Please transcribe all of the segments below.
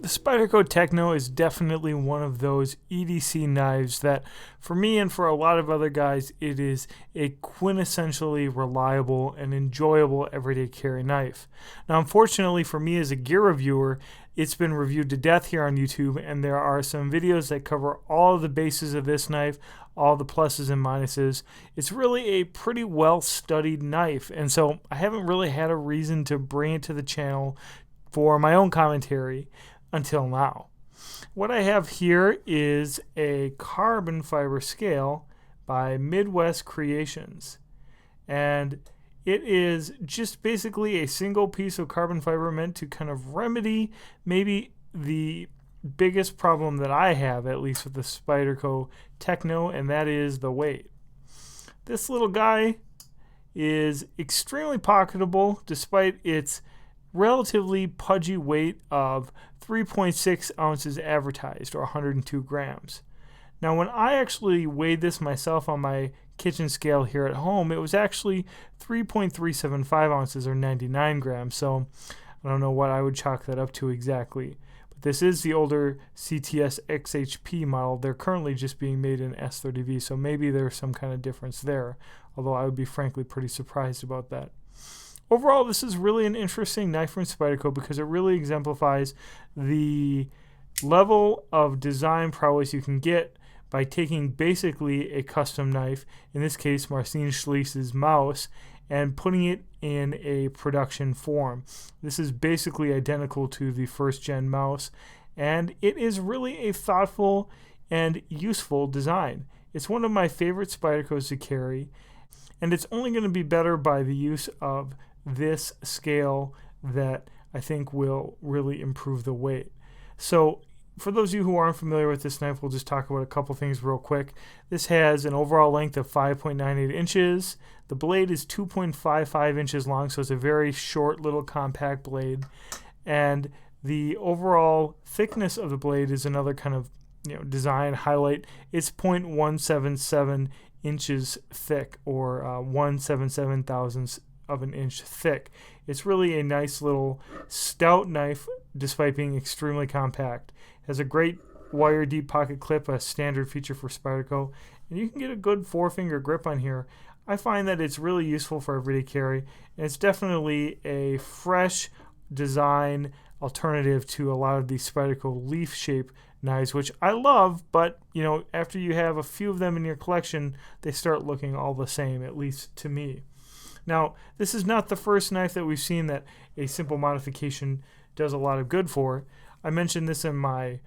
The Spyderco Techno is definitely one of those EDC knives that, for me and for a lot of other guys, it is a quintessentially reliable and enjoyable everyday carry knife. Now, unfortunately for me as a gear reviewer, it's been reviewed to death here on YouTube, and there are some videos that cover all of the bases of this knife, all the pluses and minuses. It's really a pretty well-studied knife, and so I haven't really had a reason to bring it to the channel for my own commentary until now. What I have here is a carbon fiber scale by Midwest Creations, and it is just basically a single piece of carbon fiber meant to kind of remedy maybe the biggest problem that I have, at least with the Spyderco Techno, and that is the weight. This little guy is extremely pocketable despite its relatively pudgy weight of 3.6 ounces advertised, or 102 grams. Now, when I actually weighed this myself on my kitchen scale here at home, it was actually 3.375 ounces, or 99 grams. So I don't know what I would chalk that up to exactly. But this is the older CTS XHP model. They're currently just being made in S30V, so maybe there's some kind of difference there, although I would be frankly pretty surprised about that. Overall, this is really an interesting knife from Spyderco because it really exemplifies the level of design prowess you can get by taking basically a custom knife, in this case Marcin Schließ's mouse, and putting it in a production form. This is basically identical to the first gen mouse, and it is really a thoughtful and useful design. It's one of my favorite Spydercos to carry, and it's only going to be better by the use of this scale that I think will really improve the weight. So for those of you who aren't familiar with this knife, we'll just talk about a couple things real quick. This has an overall length of 5.98 inches. The blade is 2.55 inches long, so it's a very short little compact blade. And the overall thickness of the blade is another kind of design highlight. It's 0.177 inches thick, or 177 thousandths of an inch thick. It's really a nice little stout knife despite being extremely compact. It has a great wire deep pocket clip, a standard feature for Spyderco, and you can get a good four-finger grip on here. I find that it's really useful for everyday carry, and it's definitely a fresh design alternative to a lot of these Spyderco leaf shape knives, which I love, but after you have a few of them in your collection, they start looking all the same, at least to me. Now, this is not the first knife that we've seen that a simple modification does a lot of good for. I mentioned this in my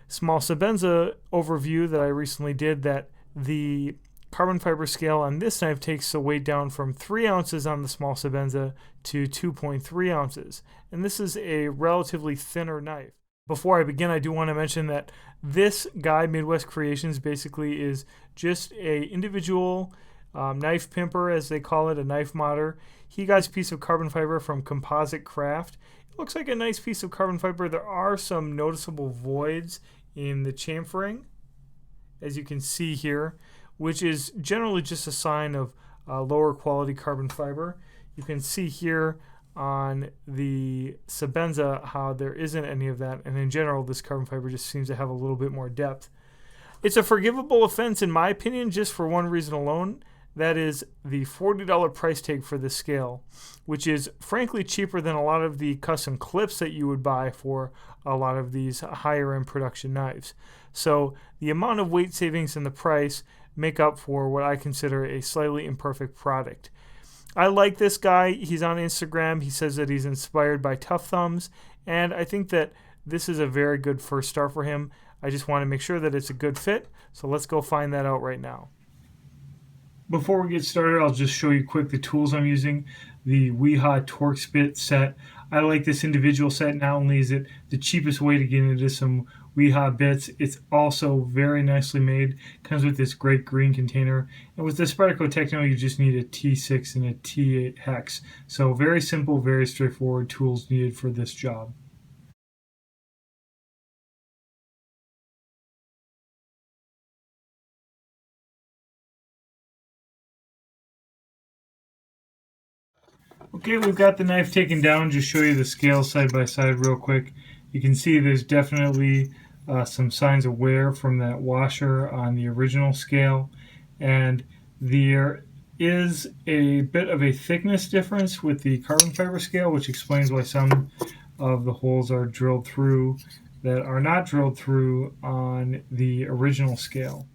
small Sebenza overview that I recently did, that the carbon fiber scale on this knife takes the weight down from 3 ounces on the small Sebenza to 2.3 ounces. And this is a relatively thinner knife. Before I begin, I do want to mention that this guy, Midwest Creations, basically is just a individual knife pimper, as they call it, a knife modder. He got his piece of carbon fiber from Composite Craft. It looks like a nice piece of carbon fiber. There are some noticeable voids in the chamfering, as you can see here, which is generally just a sign of lower quality carbon fiber. You can see here on the Sebenza how there isn't any of that, and in general this carbon fiber just seems to have a little bit more depth. It's a forgivable offense in my opinion just for one reason alone. That is the $40 price tag for this scale, which is frankly cheaper than a lot of the custom clips that you would buy for a lot of these higher end production knives. So the amount of weight savings and the price make up for what I consider a slightly imperfect product. I like this guy. He's on Instagram. He says that he's inspired by Tough Thumbs, and I think that this is a very good first start for him. I just want to make sure that it's a good fit, so let's go find that out right now. Before we get started, I'll just show you quick the tools I'm using. The Weehaw Torque Spit set. I like this individual set. Not only is it the cheapest way to get into some Weehaw bits, it's also very nicely made. Comes with this great green container. And with the Spyderco Techno, you just need a T6 and a T8 hex. So very simple, very straightforward tools needed for this job. Okay, we've got the knife taken down. Just show you the scale side by side real quick. You can see there's definitely some signs of wear from that washer on the original scale, and there is a bit of a thickness difference with the carbon fiber scale, which explains why some of the holes are drilled through that are not drilled through on the original scale.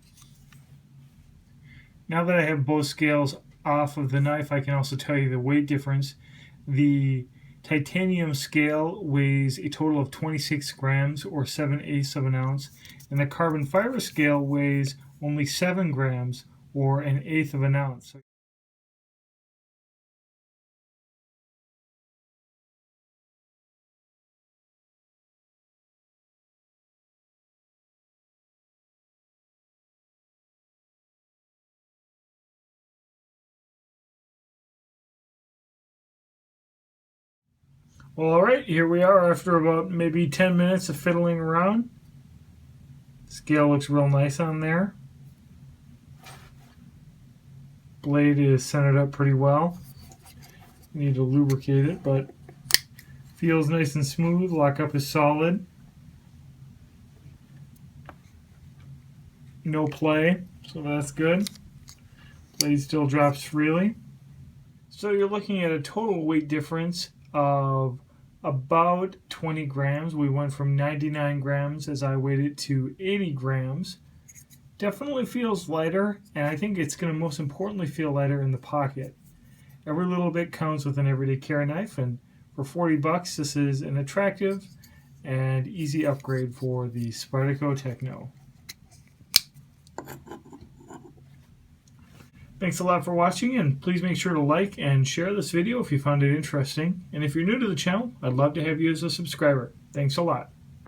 Now that I have both scales off of the knife, I can also tell you the weight difference. The titanium scale weighs a total of 26 grams or 7/8 of an ounce, and the carbon fiber scale weighs only 7 grams or 1/8 of an ounce. Well, all right, here we are after about maybe 10 minutes of fiddling around. Scale looks real nice on there. Blade is centered up pretty well. Need to lubricate it, but feels nice and smooth. Lockup is solid. No play, so that's good. Blade still drops freely. So you're looking at a total weight difference of about 20 grams. We went from 99 grams as I weighed it to 80 grams. Definitely feels lighter, and I think it's going to most importantly feel lighter in the pocket. Every little bit counts with an everyday carry knife, and for 40 bucks, this is an attractive and easy upgrade for the Spyderco Techno. Thanks a lot for watching, and please make sure to like and share this video if you found it interesting. And if you're new to the channel, I'd love to have you as a subscriber. Thanks a lot.